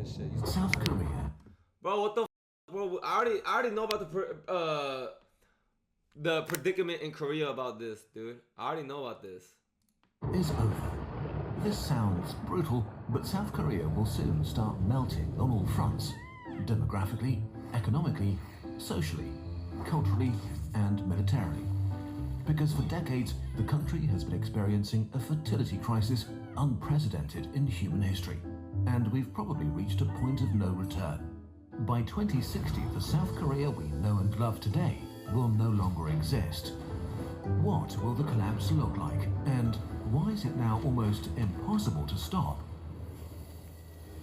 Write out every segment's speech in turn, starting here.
shit. South Korea Bro, what the bro? I already know about the predicament in Korea about this, dude. I already know about this. is over. This sounds brutal, but South Korea will soon start melting on all fronts. Demographically, economically, socially, culturally, and militarily. Because for decades, the country has been experiencing a fertility crisis unprecedented in human history. And we've probably reached a point of no return. By 2060, the South Korea we know and love today will no longer exist. What will the collapse look like? And why is it now almost impossible to stop?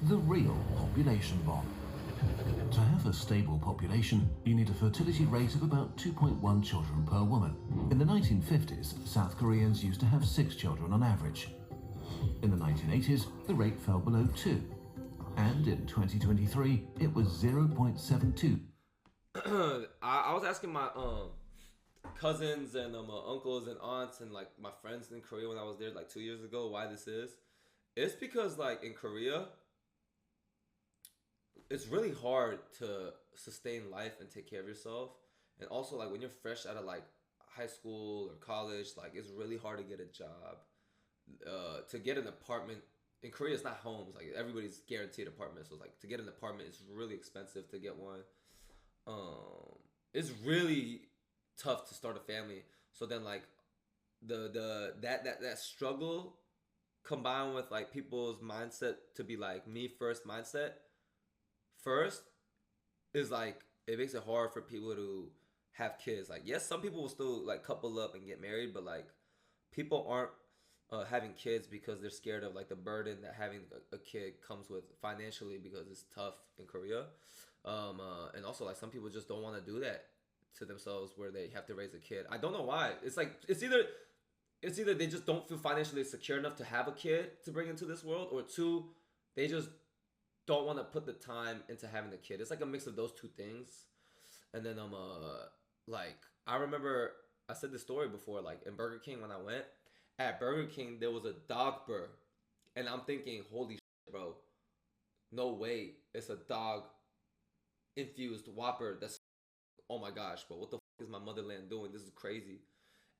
The real population bomb. To have a stable population, you need a fertility rate of about 2.1 children per woman. In the 1950s, South Koreans used to have 6 children on average. In the 1980s, the rate fell below 2. And in 2023, it was 0.72. I was asking my cousins and uncles and aunts and like my friends in Korea when I was there like 2 years ago why this is. It's because like in Korea, it's really hard to sustain life and take care of yourself. And also like when you're fresh out of like high school or college, like it's really hard to get a job. To get an apartment in Korea, it's not homes. Like everybody's guaranteed apartments. So like to get an apartment is really expensive to get one. It's really tough to start a family. So then like that struggle combined with like people's mindset to be like me first mindset first is like it makes it hard for people to have kids. Like yes, some people will still like couple up and get married, but like people aren't having kids because they're scared of like the burden that having a kid comes with financially because it's tough in Korea. And also like some people just don't want to do that to themselves where they have to raise a kid. I don't know why. It's like it's either they just don't feel financially secure enough to have a kid to bring into this world, or two, they just don't want to put the time into having a kid. It's like a mix of those two things. And then like I remember I said this story before, like in Burger King when I went. At Burger King there was a dog burger. And I'm thinking, holy shit, bro. No way. It's a dog infused Whopper. That's oh my gosh, bro. What the is my motherland doing? This is crazy.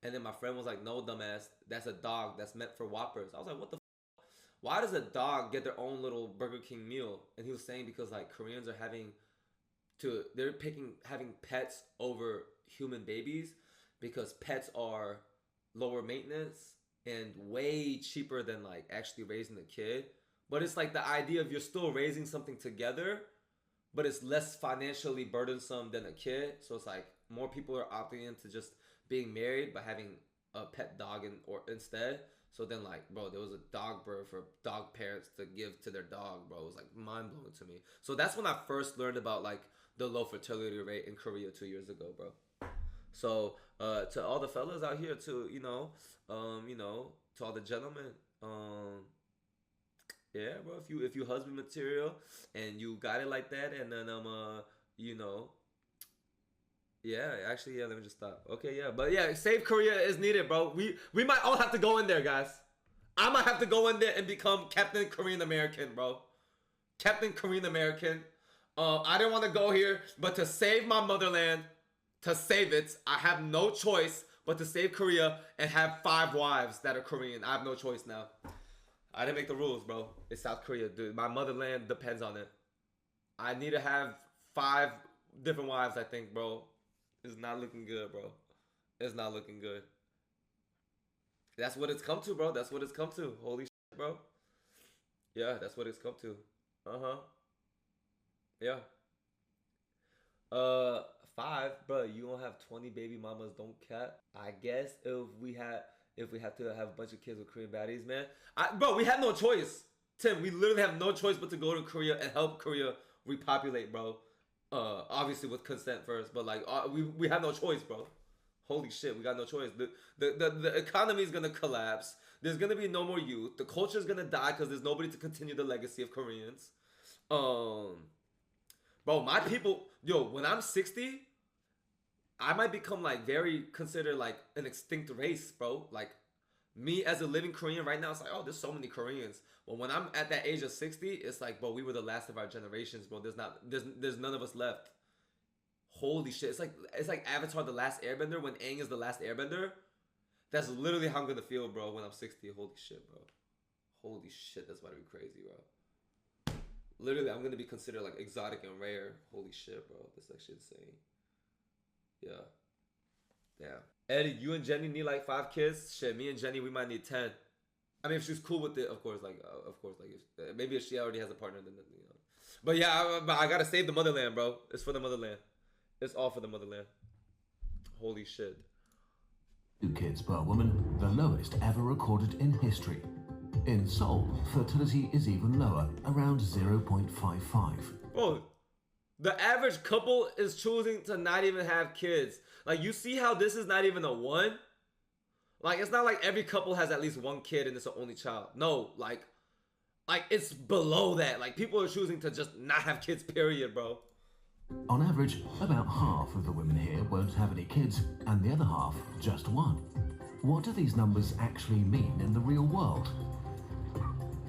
And then my friend was like, no, dumbass, that's a dog that's meant for Whoppers. I was like, what the why does a dog get their own little Burger King meal? And he was saying because like Koreans are they're picking having pets over human babies because pets are lower maintenance and way cheaper than like actually raising a kid. But it's like the idea of you're still raising something together, but it's less financially burdensome than a kid. So it's like more people are opting into just being married but having a pet dog or instead. So then like, bro, there was a dog bird for dog parents to give to their dog, bro. It was like mind blowing to me. So that's when I first learned about like the low fertility rate in Korea 2 years ago, bro. So to all the fellas out here, to to all the gentlemen, yeah, bro. If you husband material and you got it like that, and then you know, yeah, actually, yeah. Let me just stop. Okay, yeah, but yeah, save Korea is needed, bro. We might all have to go in there, guys. I might have to go in there and become Captain Korean American, bro. Captain Korean American. I didn't want to go here, but to save my motherland, to save it, I have no choice but to save Korea and have 5 wives that are Korean. I have no choice now. I didn't make the rules, bro. It's South Korea, dude. My motherland depends on it. I need to have 5 different wives, I think, bro. It's not looking good, bro. It's not looking good. That's what it's come to, bro. That's what it's come to. Holy shit, bro. Yeah, that's what it's come to. Uh-huh. Yeah. Uh, 5, bro. You don't have 20 baby mamas, don't cat. I guess if we have to have a bunch of kids with Korean baddies, man. Bro, we had no choice. Tim, we literally have no choice but to go to Korea and help Korea repopulate, bro. Obviously with consent first, but like we have no choice, bro. Holy shit, we got no choice. The economy is gonna collapse. There's gonna be no more youth. The culture is gonna die because there's nobody to continue the legacy of Koreans. Um, Bro, my people, yo, when I'm 60, I might become like very considered like an extinct race, bro. Like Me as a living Korean right now, it's like, oh, there's so many Koreans. But when I'm at that age of 60, it's like, bro, we were the last of our generations, bro. There's none of us left. Holy shit. It's like Avatar The Last Airbender when Aang is the last airbender. That's literally how I'm gonna feel, bro, when I'm 60. Holy shit, bro. Holy shit, that's about to be crazy, bro. Literally, I'm gonna be considered like exotic and rare. Holy shit, bro. That's actually insane. Yeah. Damn. Eddie, you and Jenny need like 5 kids? Shit, me and Jenny, we might need 10. I mean, if she's cool with it, of course, like, maybe if she already has a partner, then, you know. But yeah, I gotta save the motherland, bro. It's for the motherland. It's all for the motherland. Holy shit. 2 kids per woman, the lowest ever recorded in history. In Seoul, fertility is even lower, around 0.55. Bro, the average couple is choosing to not even have kids. Like, you see how this is not even a 1? Like, it's not like every couple has at least 1 kid and it's an only child. No, like it's below that. Like, people are choosing to just not have kids, period, bro. On average, about half of the women here won't have any kids, and the other half just 1. What do these numbers actually mean in the real world?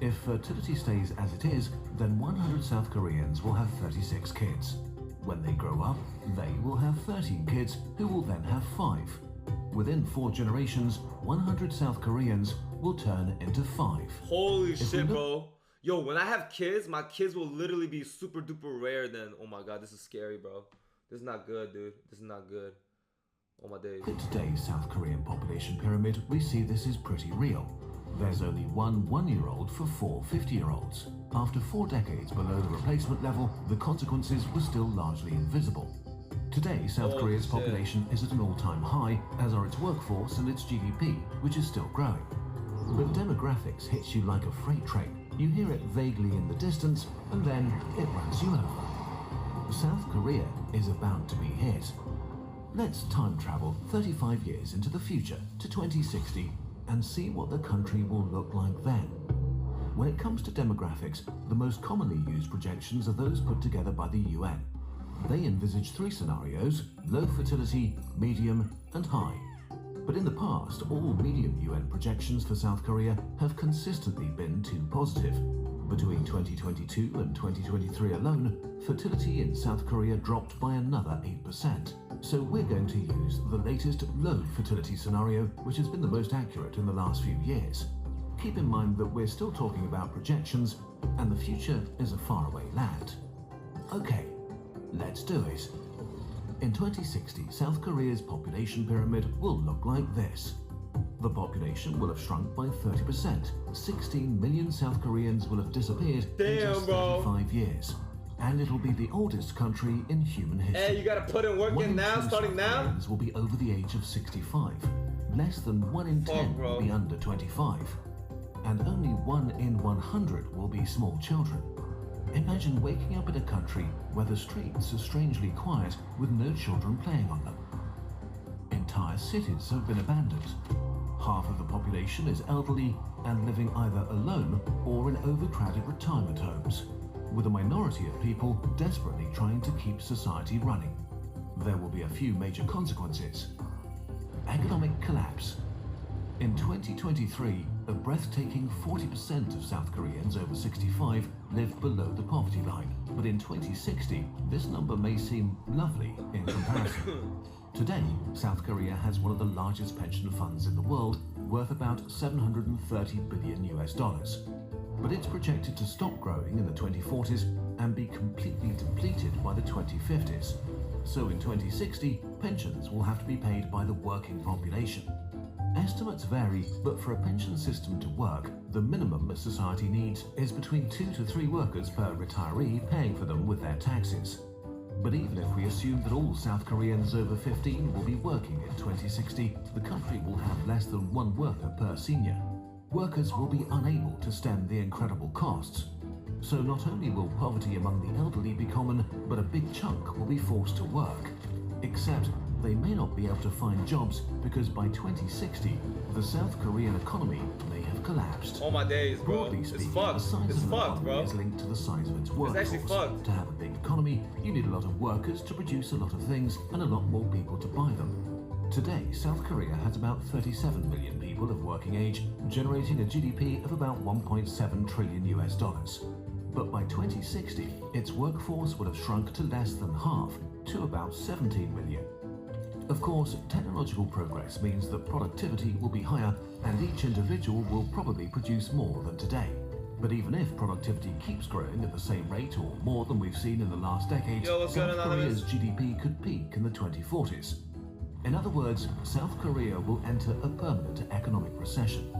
If fertility stays as it is, then 100 South Koreans will have 36 kids. When they grow up, they will have 13 kids, who will then have 5. Within 4 generations, 100 South Koreans will turn into 5. Holy shit, bro. Yo, when I have kids, my kids will literally be super duper rare then. Oh my god, this is scary, bro. This is not good, dude. This is not good. Oh my days. In today's South Korean population pyramid, we see this is pretty real. There's only one 1-year-old for 4 50-year-olds. After 4 decades below the replacement level, the consequences were still largely invisible. Today, South Korea's population is at an all-time high, as are its workforce and its GDP, which is still growing. But demographics hits you like a freight train. You hear it vaguely in the distance, and then it runs you over. South Korea is about to be hit. Let's time travel 35 years into the future to 2060 and see what the country will look like then. When it comes to demographics, the most commonly used projections are those put together by the UN. They envisage 3 scenarios: low fertility, medium, and high. But in the past, all medium UN projections for South Korea have consistently been too positive. Between 2022 and 2023 alone, fertility in South Korea dropped by another 8%. So we're going to use the latest low fertility scenario, which has been the most accurate in the last few years. Keep in mind that we're still talking about projections, and the future is a faraway land. Okay, let's do it. In 2060, South Korea's population pyramid will look like this. The population will have shrunk by 30%. 16 million South Koreans will have disappeared in just 35 years. And it'll be the oldest country in human history. Hey, you gotta put in work in now, starting now? Koreans will be over the age of 65. Less than 1 in 10 will be under 25. And only 1 in 100 will be small children. Imagine waking up in a country where the streets are strangely quiet with no children playing on them. Entire cities have been abandoned. Half of the population is elderly and living either alone or in overcrowded retirement homes, with a minority of people desperately trying to keep society running. There will be a few major consequences. Economic collapse. In 2023, a breathtaking 40% of South Koreans over 65 live below the poverty line. But in 2060, this number may seem lovely in comparison. Today, South Korea has one of the largest pension funds in the world, worth about $730 billion US. But it's projected to stop growing in the 2040s and be completely depleted by the 2050s. So in 2060, pensions will have to be paid by the working population. Estimates vary, but for a pension system to work, the minimum a society needs is between 2 to 3 workers per retiree paying for them with their taxes. But even if we assume that all South Koreans over 15 will be working in 2060, the country will have less than 1 worker per senior. Workers will be unable to stem the incredible costs. So not only will poverty among the elderly be common, but a big chunk will be forced to work. Except they may not be able to find jobs because by 2060, the South Korean economy may have collapsed. Oh my days, bro. Broadly It's speaking, fucked. the size It's of an fucked, economy bro. is linked to the size of its It's workforce. actually fucked. To have a big economy, you need a lot of workers to produce a lot of things and a lot more people to buy them. Today, South Korea has about 37 million people of working age, generating a GDP of about 1.7 trillion US dollars. But by 2060, its workforce would have shrunk to less than half, to about 17 million. Of course, technological progress means that productivity will be higher and each individual will probably produce more than today. But even if productivity keeps growing at the same rate or more than we've seen in the last decade, South Korea's GDP could peak in the 2040s. In other words, South Korea will enter a permanent economic recession.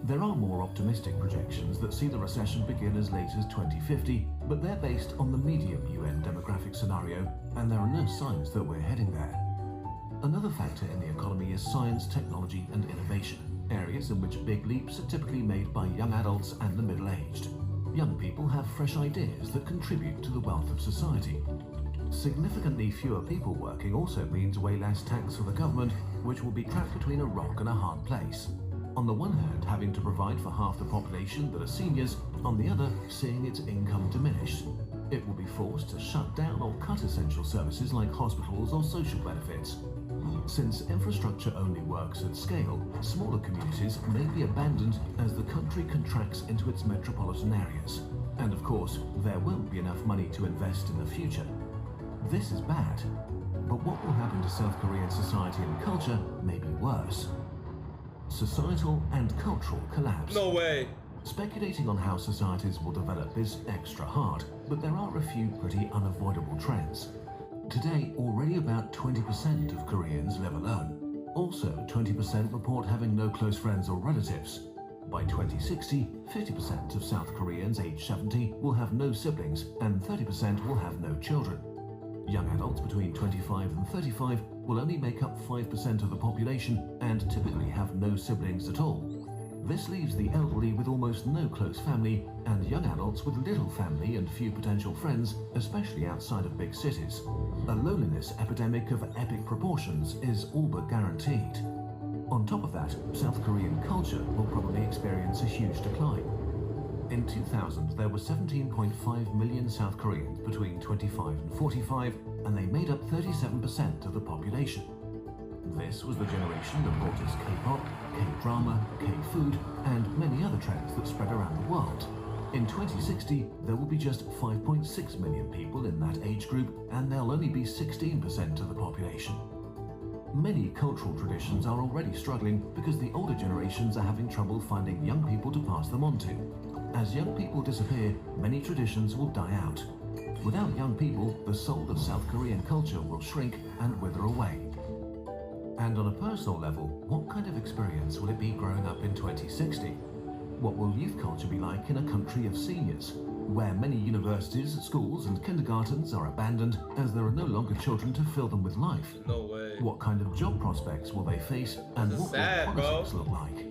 There are more optimistic projections that see the recession begin as late as 2050, but they're based on the medium UN demographic scenario, and there are no signs that we're heading there. Another factor in the economy is science, technology, and innovation, areas in which big leaps are typically made by young adults and the middle-aged. Young people have fresh ideas that contribute to the wealth of society. Significantly fewer people working also means way less tax for the government, which will be trapped between a rock and a hard place. On the one hand, having to provide for half the population that are seniors, on the other, seeing its income diminish. It will be forced to shut down or cut essential services like hospitals or social benefits. Since infrastructure only works at scale, smaller communities may be abandoned as the country contracts into its metropolitan areas. And of course, there won't be enough money to invest in the future. This is bad. But what will happen to South Korean society and culture may be worse. Societal and cultural collapse. No way. Speculating on how societies will develop is extra hard, but there are a few pretty unavoidable trends. Today, already about 20% of Koreans live alone. Also, 20% report having no close friends or relatives. By 2060, 50% of South Koreans aged 70 will have no siblings and 30% will have no children. Young adults between 25 and 35 will only make up 5% of the population and typically have no siblings at all. This leaves the elderly with almost no close family and young adults with little family and few potential friends, especially outside of big cities. A loneliness epidemic of epic proportions is all but guaranteed. On top of that, South Korean culture will probably experience a huge decline. In 2000, there were 17.5 million South Koreans between 25 and 45, and they made up 37% of the population. This was the generation that brought us K-pop, K-drama, K-food, and many other trends that spread around the world. In 2060, there will be just 5.6 million people in that age group, and they'll only be 16% of the population. Many cultural traditions are already struggling because the older generations are having trouble finding young people to pass them on to. As young people disappear, many traditions will die out. Without young people, the soul of South Korean culture will shrink and wither away. And on a personal level, what kind of experience will it be growing up in 2060? What will youth culture be like in a country of seniors, where many universities, schools and kindergartens are abandoned as there are no longer children to fill them with life? No way. What kind of job prospects will they face and what will politics look like?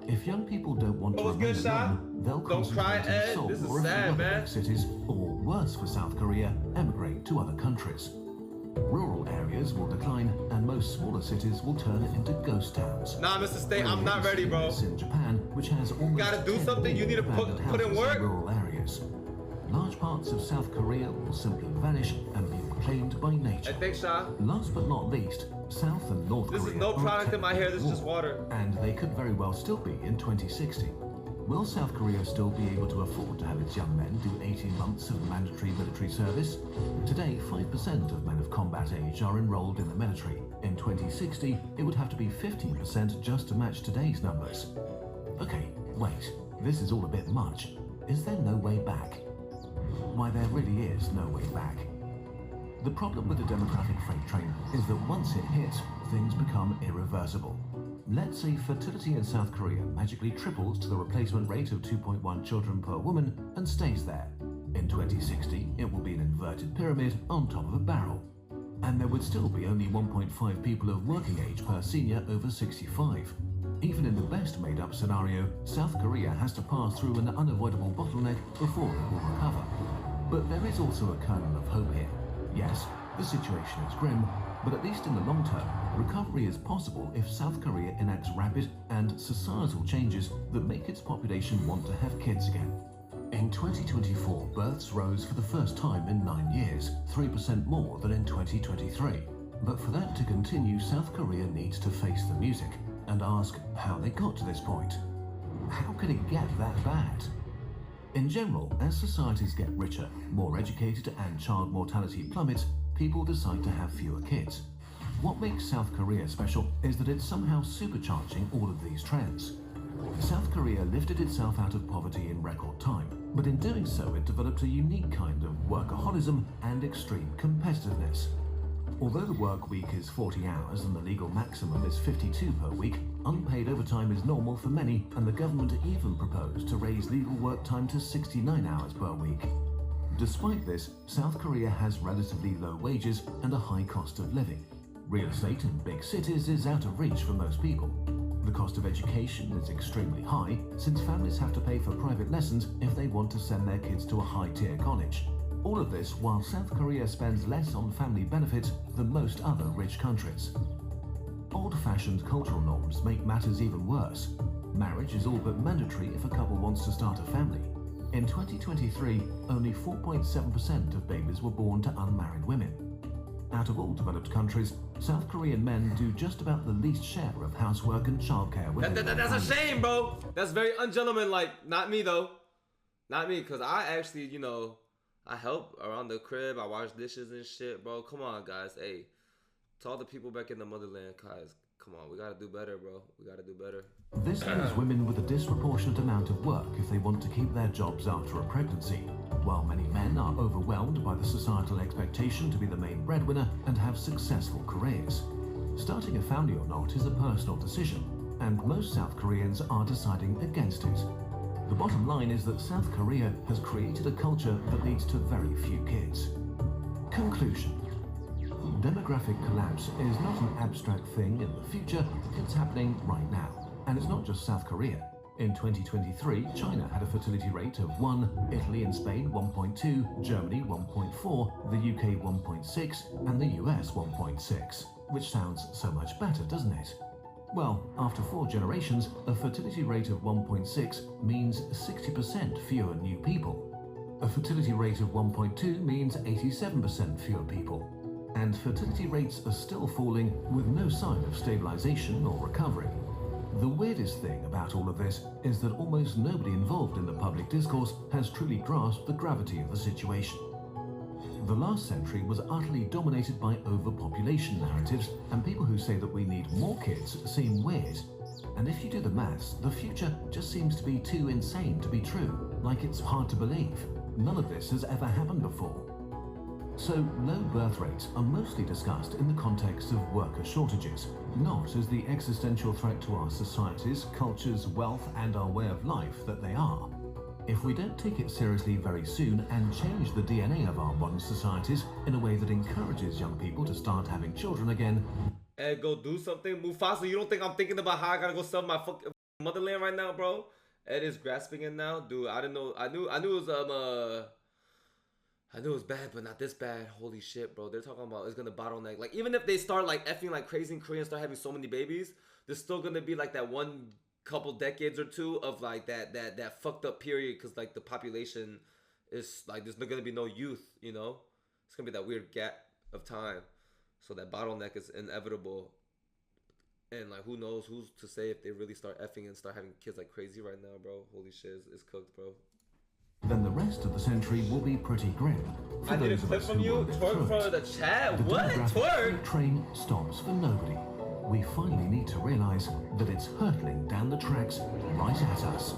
If young people don't want to remain alone, they'll concentrate in Seoul or a few other big cities, or worse for South Korea, emigrate to other countries. Rural areas will decline, and most smaller cities will turn into ghost towns. Nah, Mr. State, I'm not ready, bro. In Japan, which has almost gotta do something. You need to put in work. In rural areas. Large parts of South Korea will simply vanish and be reclaimed by nature. Hey, thanks, Sean. Last but not least, South and North Korea. This is no product in my hair. This is just water. And they could very well still be in 2060. Will South Korea still be able to afford to have its young men do 18 months of mandatory military service? Today, 5% of men of combat age are enrolled in the military. In 2060, it would have to be 15% just to match today's numbers. Okay, wait, this is all a bit much. Is there no way back? Why, there really is no way back. The problem with the demographic freight train is that once it hits, things become irreversible. Let's say fertility in South Korea magically triples to the replacement rate of 2.1 children per woman and stays there. In 2060, it will be an inverted pyramid on top of a barrel. And there would still be only 1.5 people of working age per senior over 65. Even in the best made-up scenario, South Korea has to pass through an unavoidable bottleneck before it will recover. But there is also a kernel of hope here. Yes, the situation is grim, but at least in the long term, recovery is possible if South Korea enacts rapid and societal changes that make its population want to have kids again. In 2024, births rose for the first time in 9 years, 3% more than in 2023. But for that to continue, South Korea needs to face the music and ask how they got to this point. How could it get that bad? In general, as societies get richer, more educated, and child mortality plummets, people decide to have fewer kids. What makes South Korea special is that it's somehow supercharging all of these trends. South Korea lifted itself out of poverty in record time, but in doing so it developed a unique kind of workaholism and extreme competitiveness. Although the work week is 40 hours and the legal maximum is 52 per week, unpaid overtime is normal for many, and the government even proposed to raise legal work time to 69 hours per week. Despite this, South Korea has relatively low wages and a high cost of living. Real estate in big cities is out of reach for most people. The cost of education is extremely high, since families have to pay for private lessons if they want to send their kids to a high-tier college. All of this while South Korea spends less on family benefits than most other rich countries. Old-fashioned cultural norms make matters even worse. Marriage is all but mandatory if a couple wants to start a family. In 2023, only 4.7% of babies were born to unmarried women. Out of all developed countries, South Korean men do just about the least share of housework and childcare within their That's a families. shame, bro. That's very ungentlemanlike. Not me though. Not me, cause I actually, I help around the crib. I wash dishes and shit, bro. Come on, guys. Hey, to all the people back in the motherland, guys. Come on, we gotta do better, bro. We gotta do better. This leaves women with a disproportionate amount of work if they want to keep their jobs after a pregnancy, while many men are overwhelmed by the societal expectation to be the main breadwinner and have successful careers. Starting a family or not is a personal decision, and most South Koreans are deciding against it. The bottom line is that South Korea has created a culture that leads to very few kids. Conclusion. Demographic collapse is not an abstract thing in the future, it's happening right now. And it's not just South Korea. In 2023, China had a fertility rate of 1, Italy and Spain 1.2, Germany 1.4, the UK 1.6, and the US 1.6. Which sounds so much better, doesn't it? Well, after 4 generations, a fertility rate of 1.6 means 60% fewer new people. A fertility rate of 1.2 means 87% fewer people. And fertility rates are still falling with no sign of stabilization or recovery. The weirdest thing about all of this is that almost nobody involved in the public discourse has truly grasped the gravity of the situation. The last century was utterly dominated by overpopulation narratives, and people who say that we need more kids seem weird. And if you do the maths, the future just seems to be too insane to be true, like it's hard to believe. None of this has ever happened before. So, low birth rates are mostly discussed in the context of worker shortages, not as the existential threat to our societies, cultures, wealth, and our way of life that they are. If we don't take it seriously very soon and change the DNA of our modern societies in a way that encourages young people to start having children again, Ed, go do something. Mufasa, you don't think I'm thinking about how I gotta go sell my fucking motherland right now, bro? Ed is grasping it now, dude. I didn't know. I knew it was I knew it was bad, but not this bad. Holy shit, bro. They're talking about it's gonna bottleneck. Like, even if they start like effing like crazy in Korea and start having so many babies, there's still gonna be like that one couple decades or two of like that fucked up period, because like the population is like there's not gonna be no youth, It's gonna be that weird gap of time. So that bottleneck is inevitable. And like who knows who's to say if they really start effing and start having kids like crazy right now, bro. Holy shit, it's cooked, bro. then the rest of the century will be pretty grim. For I need a those of clip us from who you. will live Twerk in through front it. of the chat. The What? demographic Twerk? freight train stops for nobody. We finally need to realize that it's hurtling down the tracks right at us.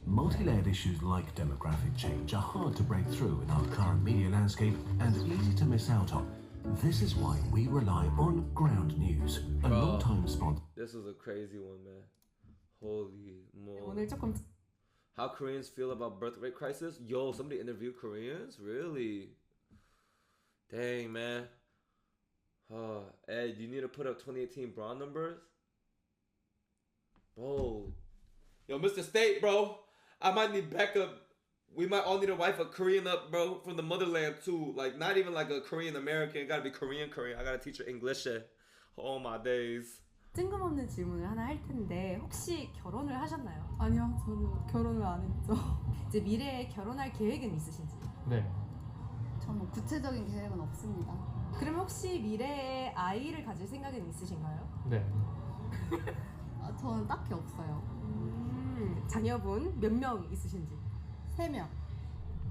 Multi-layered issues like demographic change are hard to break through in our current media landscape and easy to miss out on. This is why we rely on Ground News, a Bro. long-time sponsor. This was a crazy one, man. Holy moly. 오늘 조금 How Koreans feel about birth rate crisis? Yo, somebody interviewed Koreans? Really? Dang, man. Ed, you need to put up 2018 bra numbers? Bro. Yo, Mr. State, bro. I might need backup. We might all need a wife a Korean up, bro, from the motherland too. Like, not even like a Korean American. It gotta be Korean. I gotta teach her English. All my days. 뜬금없는 질문을 하나 할 텐데 혹시 결혼을 하셨나요? 아니요, 저는 결혼을 안 했죠. 이제 미래에 결혼할 계획은 있으신지? 네. 저는 구체적인 계획은 없습니다. 그럼 혹시 미래에 아이를 가질 생각은 있으신가요? 네. 저는 딱히 없어요. 자녀분 몇 명 있으신지? 3명.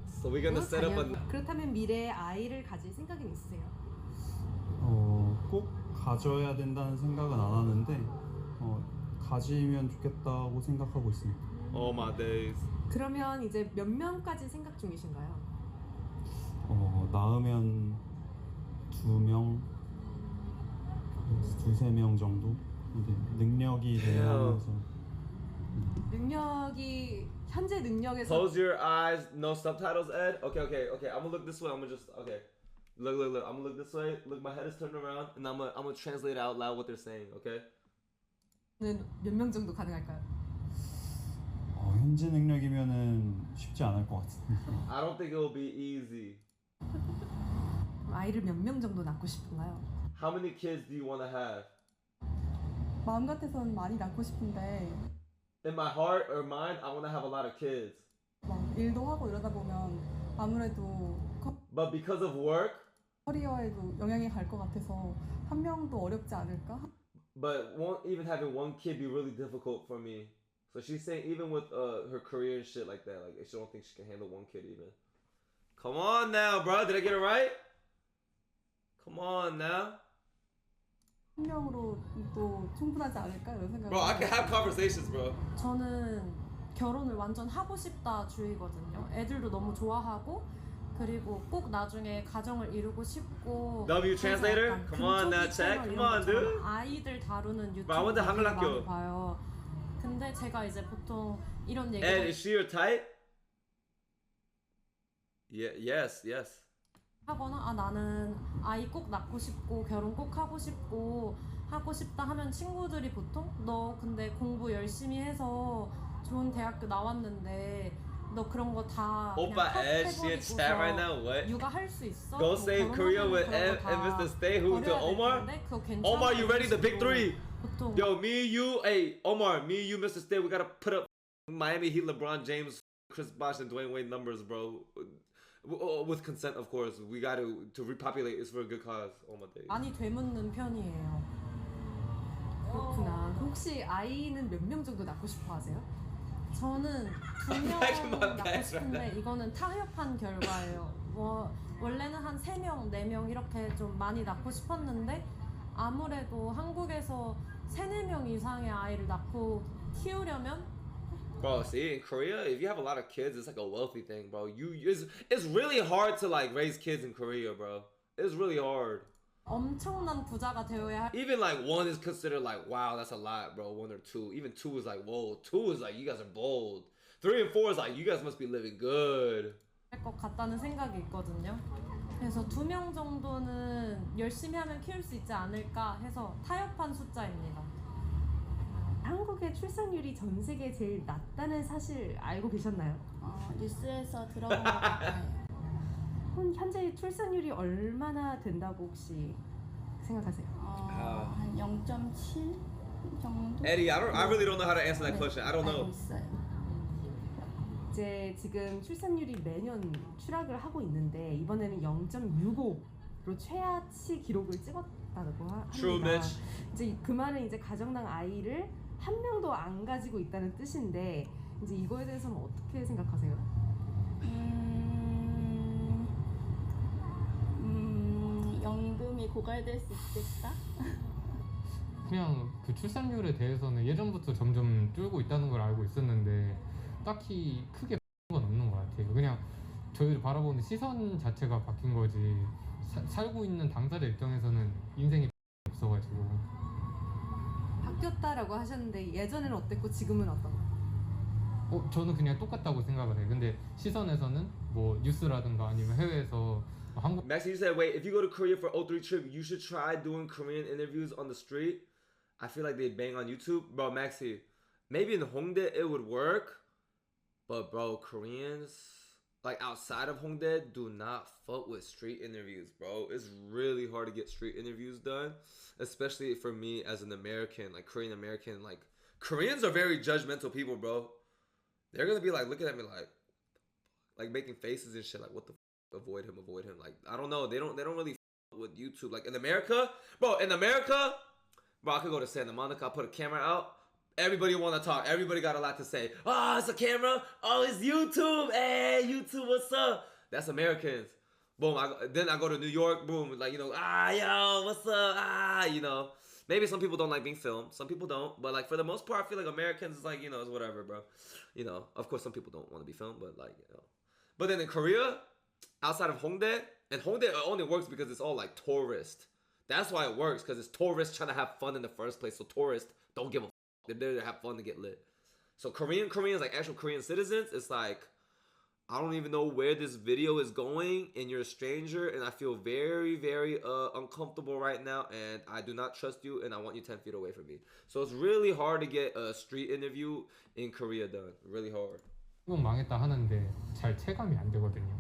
So we're gonna set up a. 그렇다면 미래에 아이를 가질 생각은 있으세요? 꼭 가져야 된다는 생각은 안 하는데 가지면 좋겠다고 생각하고 있습니다. Oh my days. 그러면 이제 몇 명까지 생각 중이신가요? 낳으면 2명, 2-3명 정도. 근데 능력이 되면서 능력이 현재 능력에서 Close your eyes. No subtitles, Ed. Okay. I'm gonna look this way. I'm gonna just okay. Look. I'm gonna look this way. Look, my head is turned around, and I'm gonna translate out loud what they're saying. Okay. 몇 명 정도 가능할까요? 현재 능력이면은 쉽지 않을 것 같습니다. I don't think it will be easy. 아이를 몇 명 정도 낳고 싶은가요? How many kids do you want to have? 마음 같아서는 많이 낳고 싶은데 In my heart or mind, I want to have a lot of kids. 막 일도 하고 이러다 보면 아무래도 But because of work, 커리어에도 영향이 갈 것 같아서 한 명도 어렵지 않을까? but won't even having one kid be really difficult for me. So she's saying even with her career and shit like that, like she don't think she can handle one kid even. Come on now, bro. Did I get it right? Come on now. 한 명으로도 충분하지 않을까 이런 생각을 Bro, I can have conversations, bro. 저는 결혼을 완전 하고 싶다 주의거든요. 애들도 너무 좋아하고 그리고 꼭 나중에 가정을 이루고 싶고. W translator? 그래서 약간 Come on now, 금쪽이 check. 채널 Come 이런 on, dude. 것처럼 아이들 다루는 유튜브 Bro, I went to 되게 한글학교. 많이 봐요. 근데 제가 이제 보통 이런 And 얘기를 is she your type? Yeah. Yes. 하거나 나는 아이 꼭 낳고 싶고 결혼 꼭 하고 싶다 하면 친구들이 보통 너 근데 공부 열심히 해서 좋은 대학교 나왔는데 너 그런 거 다 Oppa Ed, she in chat right now. What? 육아할 수 있어? Go 뭐 save Korea 결혼하면 with 그런 거 다 Mr. Stay. Who to 버려야 될 Omar? 텐데 그거 괜찮아? Omar, you ready? The big three. 보통 Yo, me, you, hey, Omar, me, you, Mr. Stay. We gotta put up Miami Heat, LeBron James, Chris Bosh, and Dwayne Wade numbers, bro. With consent, of course. We got to repopulate. It's for a good cause. Oh my days. 많이 되묻는 편이에요. 그렇구나. 혹시 아이는 몇 명 정도 낳고 싶어 하세요? 저는 back in 2명 my 낳고 bag 싶은데 이거는 타협한 결과예요. 원래는 한 3명, 4명 이렇게 좀 많이 낳고 싶었는데 아무래도 한국에서 3-4명 이상의 아이를 낳고 키우려면 Bro, see, in Korea, if you have a lot of kids, it's like a wealthy thing, bro. It's really hard to like raise kids in Korea, bro. It's really hard. 엄청난 부자가 되어야 할 Even like one is considered like, wow, that's a lot, bro. 1 or 2. Even 2 is like, whoa. 2 is like, you guys are bold. 3 and 4 is like, you guys must be living good. 것 같다는 생각이 있거든요. 그래서 2명 정도는 열심히 하면 키울 수 있지 않을까 해서 타협한 숫자입니다. 한국의 출산율이 전 세계 제일 낮다는 사실 알고 계셨나요? 뉴스에서 들어본 것 같아요. 현재 출산율이 얼마나 된다고 혹시 생각하세요? 한 0.7 정도? Eddie, I really don't know how to answer that 네, question. I don't 알고 know. 있어요. 이제 지금 출산율이 매년 추락을 하고 있는데 이번에는 0.65로 최하치 기록을 찍었다고 합니다. True, bitch. 이제 그 말은 이제 가정당 아이를 한 명도 안 가지고 있다는 뜻인데 이제 이거에 대해서는 어떻게 생각하세요? 연금이 고갈될 수 있겠다? 그냥 그 출산율에 대해서는 예전부터 점점 줄고 있다는 걸 알고 있었는데 딱히 크게 건 없는 것 같아요. 그냥 저희를 바라보는 시선 자체가 바뀐 거지 살고 있는 당사자 입장에서는 인생이 없어가지고. 바뀌었다라고 하셨는데 예전에는 어땠고 지금은 어떤가요? 저는 그냥 똑같다고 생각을 해요. 근데 시선에서는 뭐 뉴스라든가 아니면 해외에서 한국 Maxie, you said, wait, if you go to Korea for O3 trip, you should try doing Korean interviews on the street. I feel like they bang on YouTube. Bro, Maxie, maybe in Hongdae it would work, but bro, Koreans, like outside of Hongdae, do not fuck with street interviews, bro. It's really hard to get street interviews done, especially for me as an American, like Korean American. Like, Koreans are very judgmental people, bro. They're gonna be like looking at me like making faces and shit, like what the avoid him, like I don't know, they don't really with YouTube. Like in America, bro, I could go to Santa Monica, I put a camera out. Everybody want to talk. Everybody got a lot to say. Oh, it's a camera. Oh, it's YouTube. Hey, YouTube, what's up? That's Americans. Boom. Then I go to New York. Boom. Like, you know, yo, what's up? You know. Maybe some people don't like being filmed. Some people don't. But, like, for the most part, I feel like Americans is like, you know, it's whatever, bro. You know, of course, some people don't want to be filmed, but, like, you know. But then in Korea, outside of Hongdae, and Hongdae only works because it's all, like, tourist. That's why it works, because it's tourists trying to have fun in the first place. So tourists don't give a they're there to have fun, to get lit. So Koreans, like actual Korean citizens, it's like, I don't even know where this video is going, and you're a stranger, and I feel very, very uncomfortable right now, and I do not trust you, and I want you 10 feet away from me. So it's really hard to get a street interview in Korea done. Really hard. 한국 망했다 하는데 잘 체감이 안 되거든요.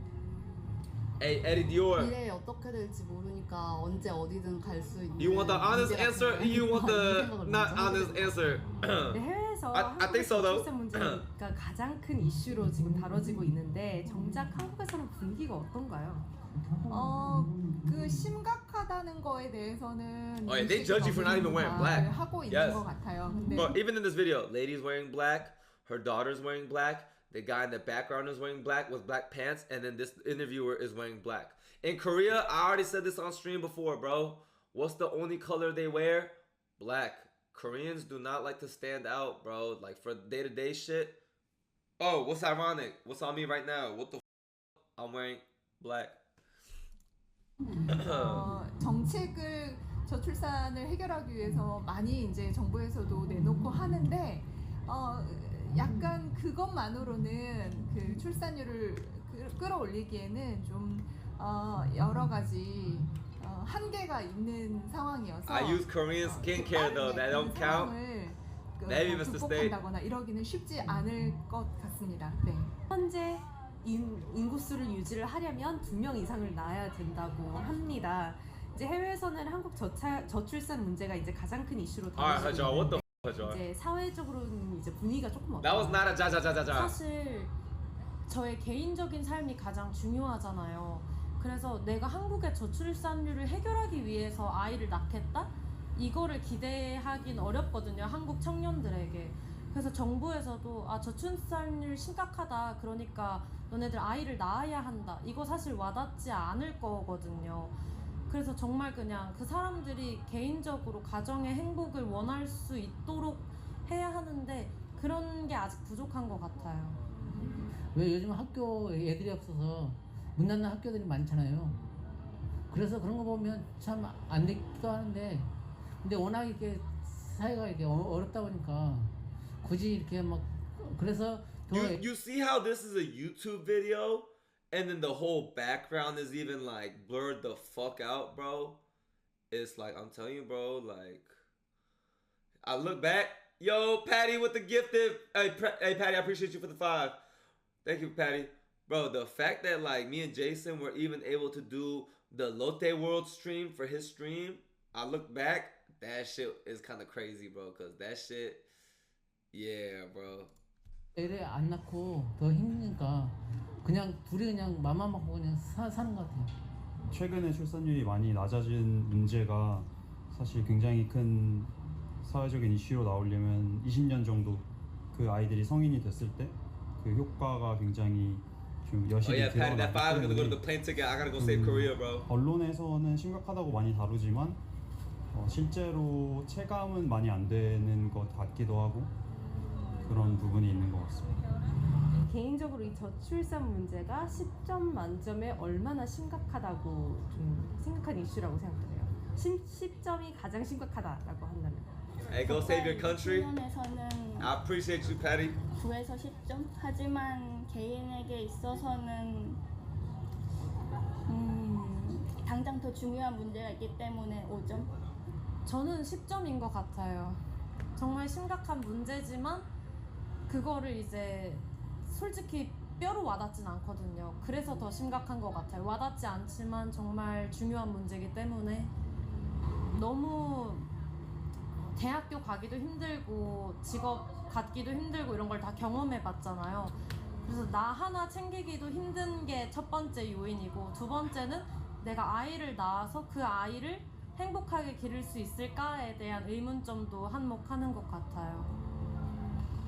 Hey, Eddie Dior. 미래에 어떻게 될지 모르니까 언제 어디든 갈 수 있는. You want the honest answer? You want the not honest answer? 근데 해외에서 I think so, though. 출산 문제가 가장 큰 이슈로 지금 다뤄지고 있는데 정작 한국에서는 분위기가 어떤가요? 그 심각하다는 거에 대해서는 Oh, yeah, they judge you for not even wearing black. 하고 있는 Yes. 것 같아요. 근데 But even in this video, lady's wearing black, her daughter's wearing black, the guy in the background is wearing black with black pants, and then this interviewer is wearing black. In Korea, I already said this on stream before, bro. What's the only color they wear? Black. Koreans do not like to stand out, bro. Like for day-to-day shit. Oh, what's ironic? What's on me right now? What the I'm wearing black. 정책을 저출산을 해결하기 위해서 많이 이제 정부에서도 내놓고 하는데 약간 그것만으로는 그 출산율을 끌어올리기에는 좀 여러 가지 한계가 있는 상황이어서 I use Korean skincare though. That don't count. Maybe Mr. State. 극복한다거나 이러기는 쉽지 않을 것 같습니다. 네. 현재 인구수를 유지를 하려면 2명 이상을 낳아야 된다고 합니다. 이제 해외에서는 한국 저출산 문제가 이제 가장 큰 이슈로 Alright, 다뤄지고 Hajar, what the 있는데 Hajar? 이제 사회적으로는 이제 분위기가 조금 That was 어때요? not a jajajajaja. 사실 저의 개인적인 삶이 가장 중요하잖아요. 그래서 내가 한국의 저출산율을 해결하기 위해서 아이를 낳겠다? 이거를 기대하긴 어렵거든요. 한국 청년들에게. 그래서 정부에서도 저출산율 심각하다. 그러니까 너네들 아이를 낳아야 한다. 이거 사실 와닿지 않을 거거든요. 그래서 정말 그냥 그 사람들이 개인적으로 가정의 행복을 원할 수 있도록 해야 하는데 그런 게 아직 부족한 것 같아요. 왜 요즘 학교 애들이 없어서 문 닫는 학교들이 많잖아요. 그래서 그런 거 보면 참 안 되기도 하는데, 근데 워낙 이렇게 사회가 이렇게 어렵다 보니까 굳이 이렇게 막 그래서 You see how this is a YouTube video, and then the whole background is even like blurred the fuck out, bro. It's like I'm telling you, bro. Like I look back, yo, Patty with the gifted. Hey, Patty, I appreciate you for the 5. Thank you, Patty. Bro, the fact that like me and Jason were even able to do the Lotte World stream for his stream, I look back, that shit is kind of crazy, bro. Cause that shit, yeah, bro. 애를 안 낳고 더 힘드니까 그냥 둘이 그냥 맘만 먹고 그냥 사는 것 같아요. 최근에 출산율이 많이 낮아진 문제가 사실 굉장히 큰 사회적인 이슈로 나오려면 20년 정도 그 아이들이 성인이 됐을 때 그 효과가 굉장히 좀 여실히 Patty, that 5 is gonna go to 드러나기 the plane ticket. I gotta go save Korea, bro. 언론에서는 심각하다고 많이 다루지만 실제로 체감은 많이 안 되는 것 같기도 하고 그런 부분이 있는 것 같습니다. 개인적으로 이 저출산 문제가 10점 만점에 얼마나 심각하다고 좀 생각한 이슈라고 생각해요. 10점이 가장 심각하다라고 한다면. Hey, go save your country. 측면에서는 I appreciate you, Patty. 9에서 10점? 하지만 개인에게 있어서는 당장 더 중요한 문제가 있기 때문에 5점? 저는 10점인 것 같아요. 정말 심각한 문제지만 그거를 이제 솔직히 뼈로 와닿진 않거든요. 그래서 더 심각한 것 같아요. 와닿지 않지만 정말 중요한 문제이기 때문에 너무 대학교 가기도 힘들고 직업 갖기도 힘들고 이런 걸 다 경험해 봤잖아요. 그래서 나 하나 챙기기도 힘든 게 첫 번째 요인이고 두 번째는 내가 아이를 낳아서 그 아이를 행복하게 기를 수 있을까에 대한 의문점도 한몫하는 것 같아요.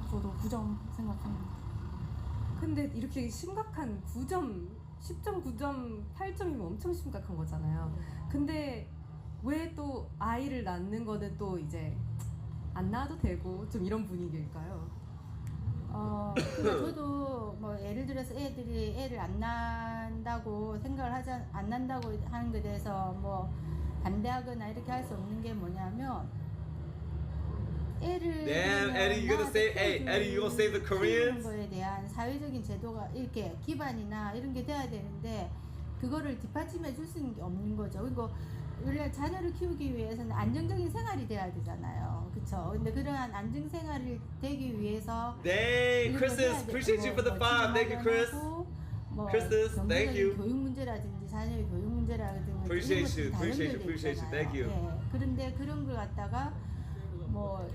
저도 9점 생각합니다. 근데 이렇게 심각한 9점, 10점, 9점, 8점이면 엄청 심각한 거잖아요. 근데 왜 또 아이를 낳는 거는 또 이제 안 낳아도 되고 좀 이런 분위기일까요? 그러니까 저도 뭐 예를 들어서 애들이 애를 안 낳는다고 생각을 안 난다고 하는 것에 대해서 뭐 반대하거나 이렇게 할 수 없는 게 뭐냐면 애를 Damn, Eddie, you gonna save? Hey, Eddie, you gonna save the Koreans? 거에 대한 사회적인 제도가 이렇게 기반이나 이런 게 돼야 되는데 그거를 뒷받침해 줄 수 있는 게 없는 거죠. 그리고 원래 자녀를 키우기 위해서는 안정적인 생활이 돼야 되잖아요. 그쵸? 근데 그러한 안정 생활이 되기 위해서 Dang, Chris's, appreciate you for the 5. Thank you, Chris. 뭐 Chris's, thank you. 교육 문제라든지 자녀의 교육 문제라든지 Appreciate you, 이런 것들이 다 appreciate you, 연결돼 appreciate you. Thank you. 있잖아요. 예. 그런데 그런 걸 갖다가 뭐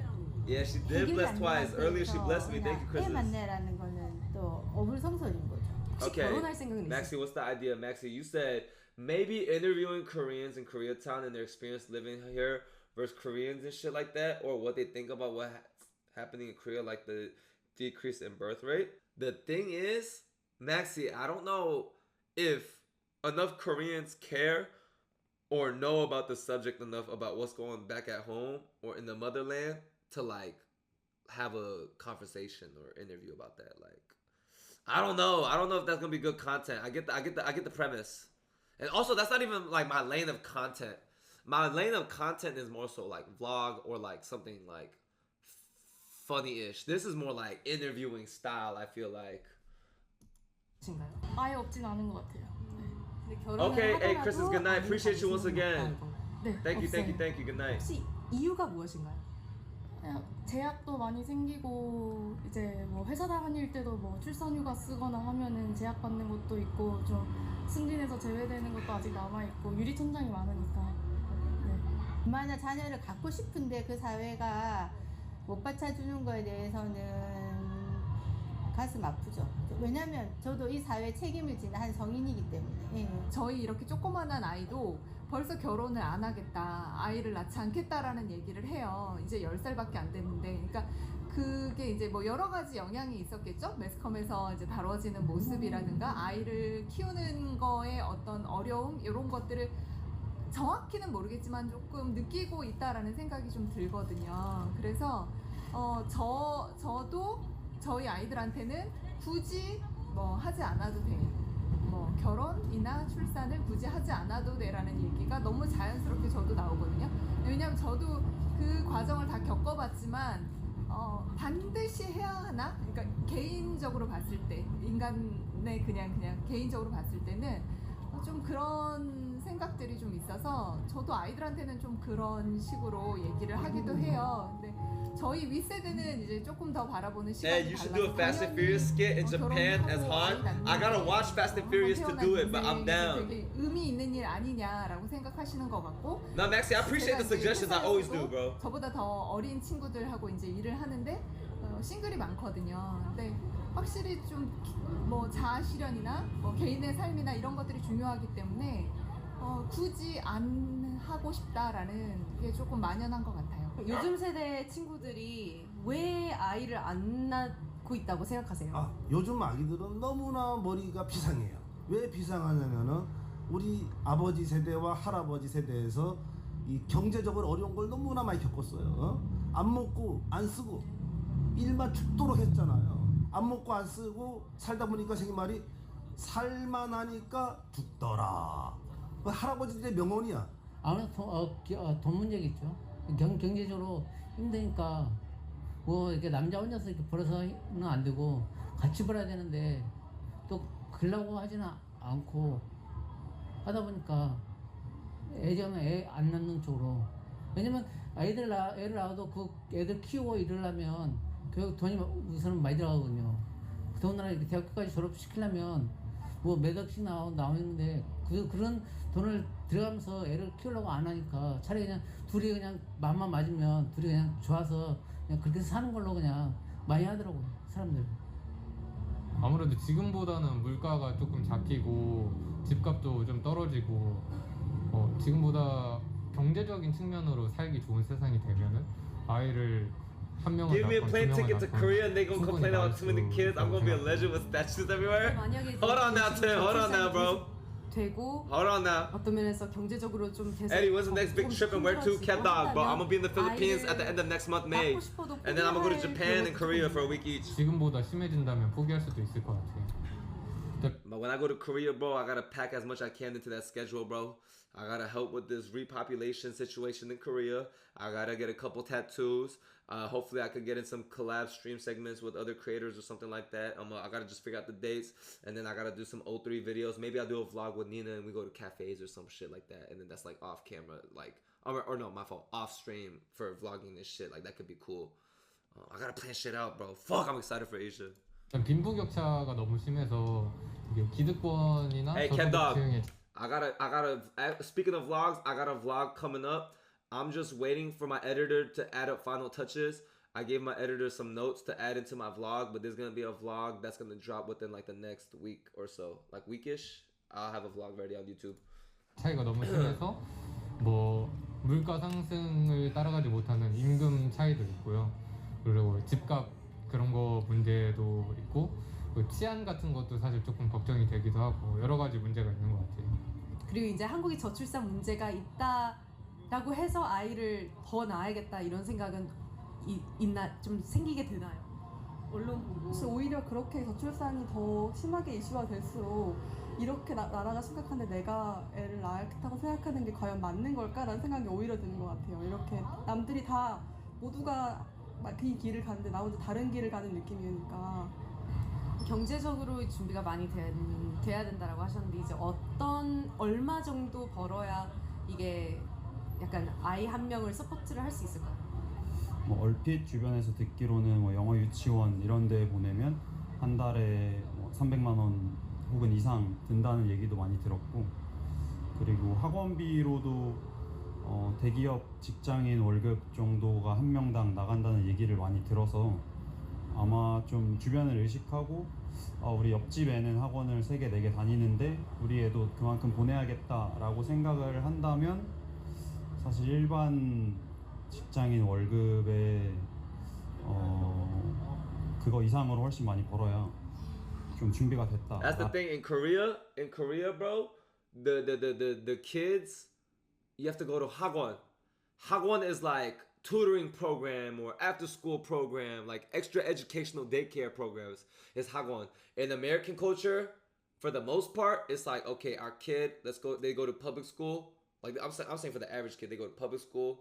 Yeah, she did bless twice. Earlier she blessed me. Thank you, 애 Chris's. 만나라는 거는 또 어불성설인 거죠. 혹시 Okay, 결혼할 생각은 있으세요? Maxie, what's the idea? Maxie, you said maybe interviewing Koreans in Koreatown and their experience living here versus Koreans and shit like that, or what they think about what's happening in Korea, like the decrease in birth rate. The thing is, Maxie, I don't know if enough Koreans care or know about the subject enough about what's going back at home or in the motherland to like have a conversation or interview about that. Like, I don't know if that's gonna be good content. I get the premise, and also that's not even like my lane of content. My lane of content is more so like vlog or like something like funny-ish. This is more like interviewing style. I feel like. 아예 없진 않은 것 같아요. 근데 결혼을 Okay, hey 하더라도 Chris, good night. 아이를 Appreciate you once 가지는 again. 없다, 이거. 네, Thank you, thank you, 없어요. thank you. Good night. 혹시 이유가 무엇인가요? 그냥 제약도 많이 생기고 이제 뭐 회사 다닐 때도 뭐 출산휴가 쓰거나 하면은 제약 받는 것도 있고 좀 승진해서 제외되는 것도 아직 남아 있고 유리천장이 많으니까. 네. 얼마나 자녀를 갖고 싶은데 그 사회가 못 받쳐주는 거에 대해서는 가슴 아프죠. 왜냐면 저도 이 사회에 책임을 지는 한 성인이기 때문에. 예. 저희 이렇게 조그만한 아이도 벌써 결혼을 안 하겠다, 아이를 낳지 않겠다라는 얘기를 해요. 이제 10살밖에 안 됐는데, 그러니까 그게 이제 뭐 여러 가지 영향이 있었겠죠. 매스컴에서 이제 다뤄지는 모습이라든가 아이를 키우는 거에 어떤 어려움 이런 것들을 정확히는 모르겠지만 조금 느끼고 있다라는 생각이 좀 들거든요. 그래서 저도 저희 아이들한테는 굳이 뭐 하지 않아도 돼. 뭐 결혼이나 출산을 굳이 하지 않아도 돼라는 얘기가 너무 자연스럽게 저도 나오거든요. 왜냐하면 저도 그 과정을 다 겪어봤지만 반드시 해야 하나? 그러니까 개인적으로 봤을 때 인간의 그냥 개인적으로 봤을 때는 좀 그런 생각들이 좀 있어서 저도 아이들한테는 좀 그런 식으로 얘기를 하기도 해요. 근데 저희 윗세대는 이제 조금 더 바라보는 시각이 Hey, you should do a Fast and Furious skit in Japan as Han. I gotta watch Fast and Furious to do it, but I'm down. 되게 의미 있는 일 아니냐라고 생각하시는 것 같고. No, Maxie, I appreciate the suggestions. I always do, bro. 저보다 더 어린 친구들하고 이제 일을 하는데 싱글이 많거든요. 근데 확실히 좀 뭐 자아 실현이나 뭐 개인의 삶이나 이런 것들이 중요하기 때문에 굳이 안 하고 싶다라는 게 조금 만연한 것 같아요. 요즘 세대 친구들이 왜 아이를 안 낳고 있다고 생각하세요? 요즘 아기들은 너무나 머리가 비상해요. 왜 비상하냐면은 우리 아버지 세대와 할아버지 세대에서 이 경제적으로 어려운 걸 너무나 많이 겪었어요. 안 먹고 안 쓰고 일만 죽도록 했잖아요. 안 먹고 안 쓰고 살다 보니까 생긴 말이 살만하니까 죽더라. 그 할아버지들의 명언이야. 아무래도 돈 문제겠죠. 경제적으로 힘드니까 뭐 이렇게 남자 혼자서 이렇게 벌어서는 안 되고 같이 벌어야 되는데 또 그러려고 하지는 않고 하다 보니까 애 안 낳는 쪽으로. 왜냐면 애를 낳아도 그 애들 키우고 이러려면 교육 돈이 우선은 많이 들어가거든요. 더군다나 이렇게 대학교까지 졸업시키려면 뭐 몇 억씩 나오는데 그런 돈을 들어가면서 애를 키우려고 안 하니까 차라리 그냥 둘이 그냥 맘만 맞으면 둘이 그냥 좋아서 그냥 그렇게 사는 걸로 그냥 많이 하더라고요, 사람들. 아무래도 지금보다는 물가가 조금 잡히고 집값도 좀 떨어지고 지금보다 경제적인 측면으로 살기 좋은 세상이 되면은 아이를 한 명을 Give me a 낳건 두 plane 명을 ticket to 낳건 Korea and they gonna 충분히 complain 낳을 about too many 수 kids. I'm 있다고 gonna be a 생각해요. legend with statues everywhere. 만약에 Hold on now, Tim. Hold on now, bro. 되고 Hold on now. 어떤 면에서 경제적으로 좀 계속 Eddie, when's the next big trip and where to? Cat dog, bro. I'm gonna be in the Philippines at the end of next month, May. And then I'm gonna go to Japan and Korea for a week each. 지금보다 심해진다면 포기할 수도 있을 것 같아요. But when I go to Korea, bro, I gotta pack as much I can into that schedule, bro. I gotta help with this repopulation situation in Korea. I gotta get a couple tattoos. Hopefully I could get in some collab stream segments with other creators or something like that. I gotta just figure out the dates, and then I gotta do some O3 videos. Maybe I'll do a vlog with Nina and we go to cafes or some shit like that. And then that's like off camera, like, or no, my fault, off stream for vlogging this shit. Like that could be cool. I gotta plan shit out, bro. Fuck, I'm excited for Asia. 빈부격차가 너무 심해서 이게 기득권이나 Hey, 저소득 Cat Dog. 지형의 I gotta. Speaking of vlogs, I got a vlog coming up. I'm just waiting for my editor to add up final touches. I gave my editor some notes to add into my vlog, but there's gonna be a vlog that's gonna drop within like the next week or so, like weekish. I'll have a vlog ready on YouTube. 차이가 너무 심해서 뭐 물가 상승을 따라가지 못하는 임금 차이도 있고요. 그리고 집값 그런 거 문제도 있고 치안 같은 것도 사실 조금 걱정이 되기도 하고 여러 가지 문제가 있는 것 같아요. 그리고 이제 한국이 저출산 문제가 있다라고 해서 아이를 더 낳아야겠다 이런 생각은 있나 좀 생기게 되나요? 언론 보고. 사실 오히려 그렇게 저출산이 더 심하게 이슈화 될수록 이렇게 나라가 심각한데 내가 애를 낳겠다고 생각하는 게 과연 맞는 걸까라는 생각이 오히려 드는 것 같아요. 이렇게 남들이 다 모두가 그 길을 가는데 나 혼자 다른 길을 가는 느낌이니까. 경제적으로 준비가 많이 돼야 된다라고 하셨는데 이제 얼마 정도 벌어야 이게 약간 아이 한 명을 서포트를 할 수 있을까요? 뭐 얼핏 주변에서 듣기로는 뭐 영어 유치원 이런 데 보내면 한 달에 뭐 300만 원 혹은 이상 든다는 얘기도 많이 들었고, 그리고 학원비로도 대기업 직장인 월급 정도가 한 명당 나간다는 얘기를 많이 들어서 아마 좀 주변을 의식하고 우리 옆집 애는 학원을 3개, 4개 다니는데 우리 애도 그만큼 보내야겠다라고 생각을 한다면 사실 일반 직장인 월급에 그거 이상으로 훨씬 많이 벌어야 좀 준비가 됐다. That's the thing in Korea. In Korea, bro, the kids, you have to go to Hagwon. Hagwon is like tutoring program or after school program, like extra educational daycare programs is Hagwon. In American culture, for the most part, it's like, okay, our kid, they go to public school. Like I'm saying for the average kid, they go to public school.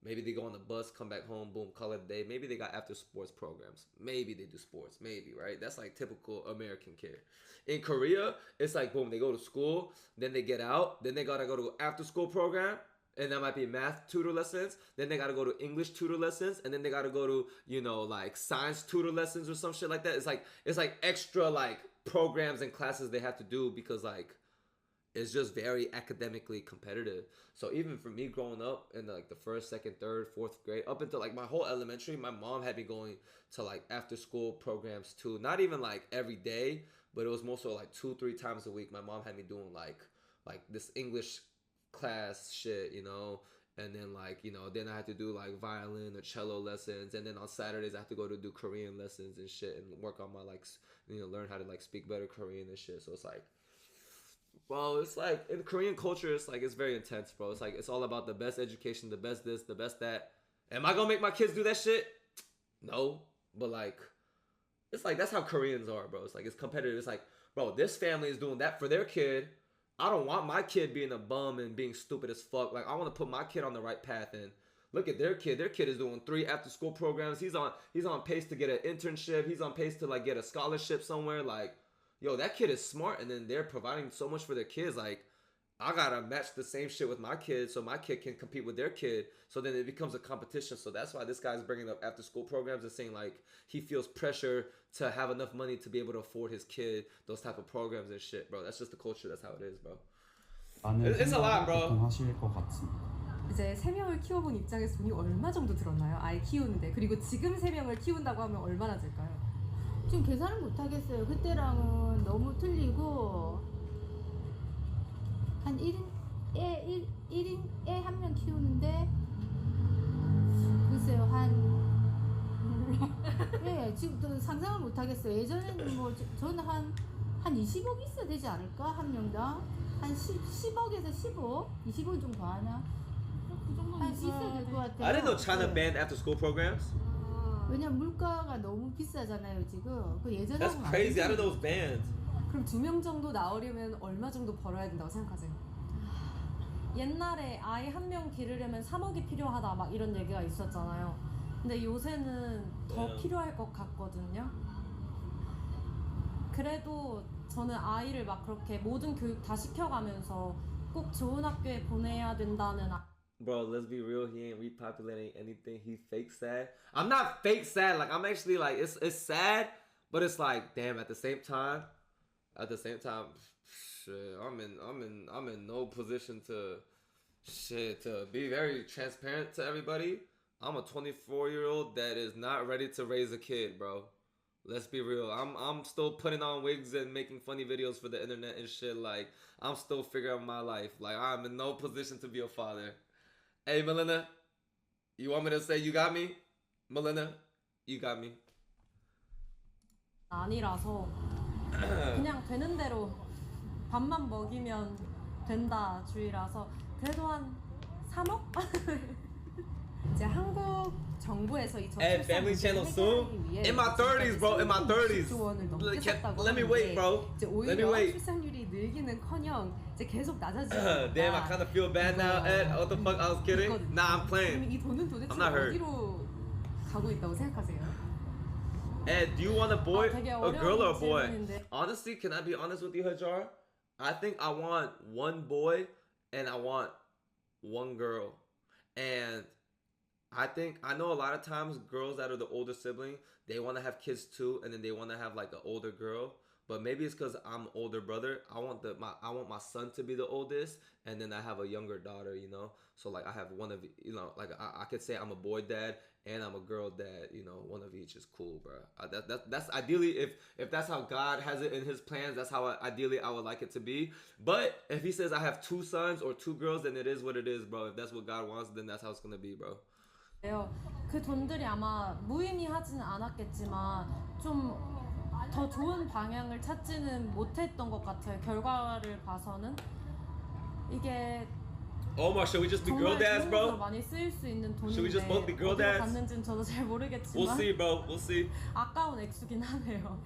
Maybe they go on the bus, come back home, boom, call it a day. Maybe they got after sports programs. Maybe they do sports, maybe, right? That's like typical American kid. In Korea, it's like, boom, they go to school, then they get out, then they gotta go to after school program. And that might be math tutor lessons. Then they gotta go to English tutor lessons, and then they gotta go to, you know, like science tutor lessons or some shit like that. It's like extra like programs and classes they have to do because like it's just very academically competitive. So even for me growing up in like the first, second, third, fourth grade, up until like my whole elementary, my mom had me going to like after school programs too. Not even like every day, but it was more so like 2-3 times a week. My mom had me doing like this English class shit, you know, and then like, you know, then I had to do like violin or cello lessons, and then on Saturdays I have to go to do Korean lessons and shit and work on my like, you know, learn how to like speak better Korean and shit. So it's like, well, it's like in Korean culture, it's like it's very intense, bro. It's like it's all about the best education, the best this, the best that. Am I gonna make my kids do that shit? No, but like it's like that's how Koreans are, bro. It's like it's competitive. It's like, bro, this family is doing that for their kid. I don't want my kid being a bum and being stupid as fuck. Like I want to put my kid on the right path and look at their kid. Their kid is doing 3 after school programs. He's on pace to get an internship. He's on pace to like get a scholarship somewhere. Like, yo, that kid is smart, and then they're providing so much for their kids. Like, I gotta match the same shit with my kid so my kid can compete with their kid. So then it becomes a competition. So that's why this guy's bringing up after school programs and saying like he feels pressure to have enough money to be able to afford his kid those type of programs and shit, bro. That's just the culture. That's how it is, bro. It's a lot, bro. 하실 것 같습니다. 이제 3명을 키워본 입장에서 돈이 얼마 정도 들었나요? 아이 키우는데. 그리고 지금 3명을 키운다고 하면 얼마나 들까요? 지금 계산을 못 하겠어요. 그때랑은 너무 틀리고 한 1인 애 한 명 키우는데 글쎄요 예, 지금 또 상상을 못 하겠어요. 예전에는 뭐 저는 한 20억 있어야 되지 않을까? 한 명당 한 10억에서 15? 20억 좀 더 하나? 한 있어야 될 것 같아요. I didn't know China 네. banned after school programs. 왜냐면 물가가 너무 비싸잖아요 지금. 그 예전에 That's crazy. I didn't know it was banned. 그럼 2명 정도 나오려면 얼마 정도 벌어야 된다고 생각하세요? 옛날에 아이 한 명 기르려면 3억이 필요하다 막 이런 얘기가 있었잖아요. 근데 요새는 더 네. 필요할 것 같거든요. 그래도 저는 아이를 막 그렇게 모든 교육 다 시켜가면서 꼭 좋은 학교에 보내야 된다는 Bro, let's be real. He ain't repopulating anything. He fake sad. I'm not fake sad. Like I'm actually like it's sad, but it's like damn. At the same time, shit. I'm in no position to be very transparent to everybody. I'm a 24-year-old that is not ready to raise a kid, bro. Let's be real. I'm still putting on wigs and making funny videos for the internet and shit. Like I'm still figuring out my life. Like I'm in no position to be a father. Hey, Melina, you want me to say you got me? Melina, you got me. 아니라서 그냥 되는 대로 밥만 먹이면 된다 주의라서 그래도 한 3억? 이제 한국 정부에서 이 Hey, 저출산 Family 문제를 Channel soon. 해결하기 위해 In my 30s, bro. In my 30s. 30조 원을 넘게 Let 썼다고 me 하는데 wait, bro. 이제 Let me 오히려 wait. 출산율이 늘기는커녕 이제 계속 낮아지고 Damn, I kind of feel bad now, Ed. What the fuck? I was kidding. Nah, I'm 그러면 playing. 이 돈은 도대체 I'm not hurt. 어디로 가고 있다고 생각하세요? Ed, do you want a boy, 되게 a girl, or a 어려운 boy? 질문인데. Honestly, can I be honest with you, Hajar? I think I want one boy and I want one girl. And I know a lot of times girls that are the older sibling, they want to have kids too, and then they want to have like an older girl. But maybe it's because I'm older brother. I want my son to be the oldest, and then I have a younger daughter. You know, so like I have one of like I could say I'm a boy dad and I'm a girl dad. You know, one of each is cool, bro. That's ideally if that's how God has it in His plans. That's how ideally I would like it to be. But if He says I have 2 sons or 2 girls, then it is what it is, bro. If that's what God wants, then that's how it's gonna be, bro. 그 돈들이 아마 무의미하지는 않았겠지만 좀 더 좋은 방향을 찾지는 못했던 것 같아요. 결과를 봐서는 이게 Omar, should we just be girl 정말 dads, 좋은 bro? 곳으로 많이 쓰일 수 있는 Should we just both be 돈인데 girl 어디로 dads? 갔는지는 저도 잘 We'll 모르겠지만 see, bro. We'll see. 아까운 액수긴 하네요.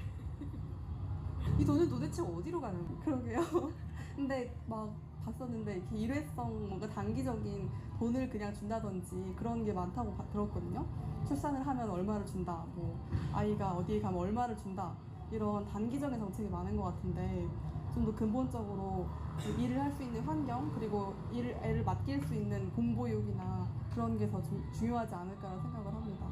이 돈은 도대체 어디로 가는 거예요? 그러게요. 근데 막 봤었는데 이렇게 일회성 뭔가 단기적인 돈을 그냥 준다든지 그런 게 많다고 들었거든요. 출산을 하면 얼마를 준다, 뭐 아이가 어디에 가면 얼마를 준다 이런 단기적인 정책이 많은 것 같은데 좀 더 근본적으로 일을 할 수 있는 환경 그리고 애를 맡길 수 있는 공보육이나 그런 게 더 중요하지 않을까라는 생각을 합니다.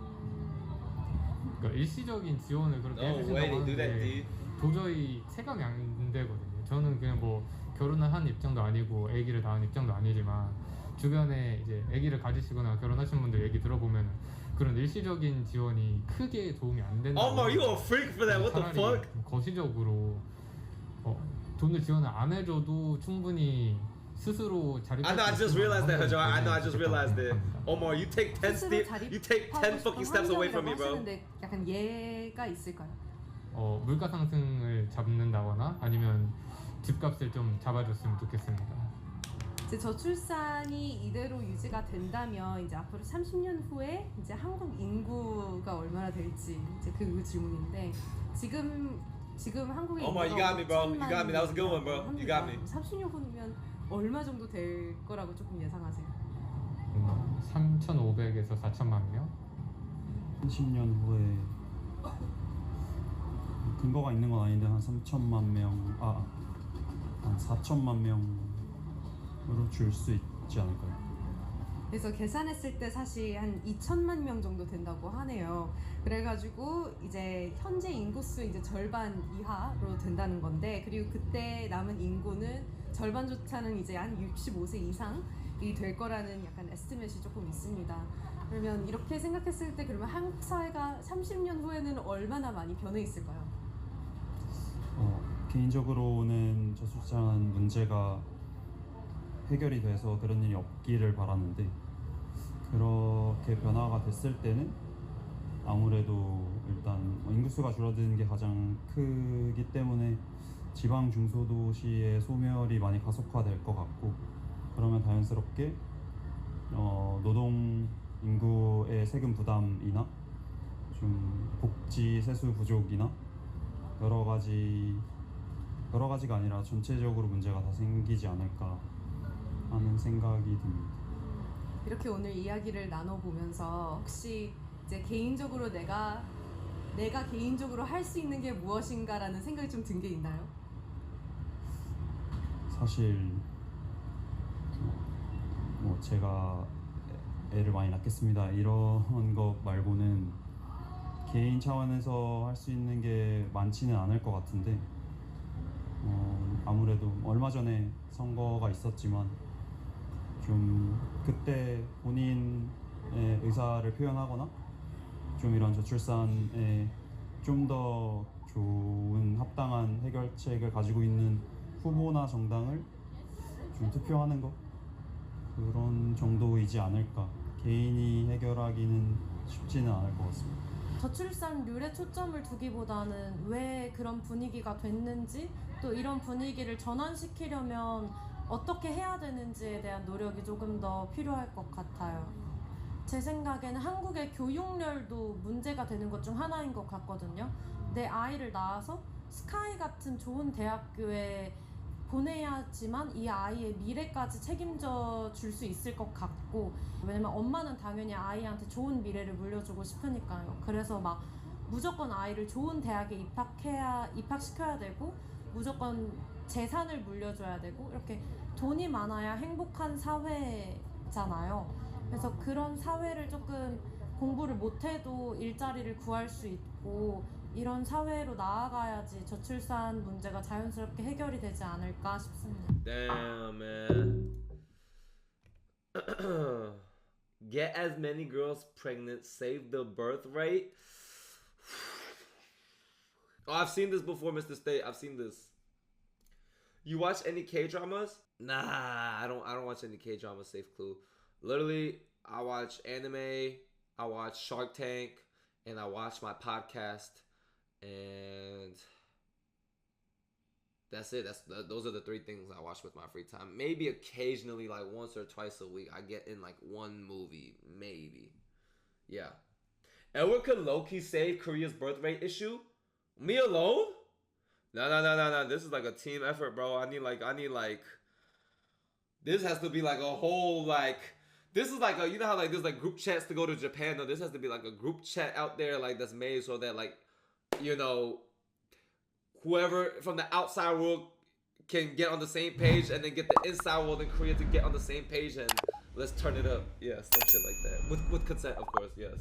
그러니까 일시적인 지원을 그렇게 No 해주신다고 way they do that, 하는데 dude. 도저히 체감이 안 되거든요. 저는 그냥 뭐 결혼을 한 입장도 아니고 아기를 낳은 입장도 아니지만 주변에 이제 아기를 가지시거나 결혼하신 분들 얘기 들어보면 그런 일시적인 지원이 크게 도움이 안 된다. Omar, you a freak for that? What the fuck? 거시적으로 돈을 지원을 안 해줘도 충분히 스스로 자립할 I know. I 수 just 있을 realized that, 만한 Hajar. I know. I 환경이 just 좋겠다고 realized it. 생각합니다. Omar, you take 10 스스로 you take 10 fucking steps away from me, bro. 하시는데 약간 예가 있을까요? 물가 상승을 잡는다거나 아니면 집값을 좀 잡아줬으면 좋겠습니다. 이제 저출산이 이대로 유지가 된다면 이제 앞으로 30년 후에 이제 한국 인구가 얼마나 될지 이제 그 질문인데 지금 한국의 Omar, you got me, bro. You got me. That was a good one, bro. You got me. 30년 후면 얼마 정도 될 거라고 조금 예상하세요? 3,500에서 4천만 명? 30년 후에 근거가 있는 건 아닌데 한 3천만 명, 한 4천만 명으로 줄 수 있지 않을까요? 그래서 계산했을 때 사실 한 2천만 명 정도 된다고 하네요. 그래가지고 이제 현재 인구수 이제 절반 이하로 된다는 건데 그리고 그때 남은 인구는 절반조차는 이제 한 65세 이상이 될 거라는 약간 에스티메이션이 조금 있습니다. 그러면 이렇게 생각했을 때 그러면 한국 사회가 30년 후에는 얼마나 많이 변해 있을까요? 개인적으로는 저출산 문제가 해결이 돼서 그런 일이 없기를 바라는데 그렇게 변화가 됐을 때는 아무래도 일단 인구수가 줄어드는 게 가장 크기 때문에 지방 중소도시의 소멸이 많이 가속화될 것 같고 그러면 자연스럽게 노동 인구의 세금 부담이나 좀 복지 세수 부족이나 여러 가지가 아니라 전체적으로 문제가 다 생기지 않을까 하는 생각이 듭니다. 이렇게 오늘 이야기를 나눠보면서 혹시 이제 개인적으로 내가 개인적으로 할 수 있는 게 무엇인가라는 생각이 좀 든 게 있나요? 사실 뭐 제가 애를 많이 낳겠습니다 이런 거 말고는 개인 차원에서 할 수 있는 게 많지는 않을 것 같은데 아무래도 얼마 전에 선거가 있었지만 좀 그때 본인의 의사를 표현하거나 좀 이런 저출산에 좀 더 좋은 합당한 해결책을 가지고 있는 후보나 정당을 좀 투표하는 것 그런 정도이지 않을까. 개인이 해결하기는 쉽지는 않을 것 같습니다. 저출산율에 초점을 두기보다는 왜 그런 분위기가 됐는지 또 이런 분위기를 전환시키려면 어떻게 해야 되는지에 대한 노력이 조금 더 필요할 것 같아요. 제 생각에는 한국의 교육열도 문제가 되는 것 중 하나인 것 같거든요. 내 아이를 낳아서 스카이 같은 좋은 대학교에 보내야지만 이 아이의 미래까지 책임져 줄 수 있을 것 같고 왜냐면 엄마는 당연히 아이한테 좋은 미래를 물려주고 싶으니까요. 그래서 막 무조건 아이를 좋은 대학에 입학시켜야 되고 무조건 재산을 물려줘야 되고 이렇게 돈이 많아야 행복한 사회잖아요. 그래서 그런 사회를 조금 공부를 못해도 일자리를 구할 수 있고 이런 사회로 나아가야지 저출산 문제가 자연스럽게 해결이 되지 않을까 싶습니다. Damn, man. Get as many girls pregnant, save the birth rate. Oh, I've seen this before, Mr. State. I've seen this. You watch any K-dramas? Nah, I don't watch any K-dramas, safe clue. Literally, I watch anime, I watch Shark Tank, and I watch my podcast. And that's it. Those are the three things I watch with my free time. Maybe occasionally, like once or twice a week, I get in like one movie, maybe. Yeah. Edward could low-key save Korea's birth rate issue. Me alone? No. This is like a team effort, bro. I need like. This has to be like a whole like. This is like a, you know how like there's like group chats to go to Japan. No, this has to be like a group chat out there like that's made so that like, you know, whoever from the outside world can get on the same page and then get the inside world in Korea to get on the same page and let's turn it up. Yeah, some shit like that. With consent, of course, yes.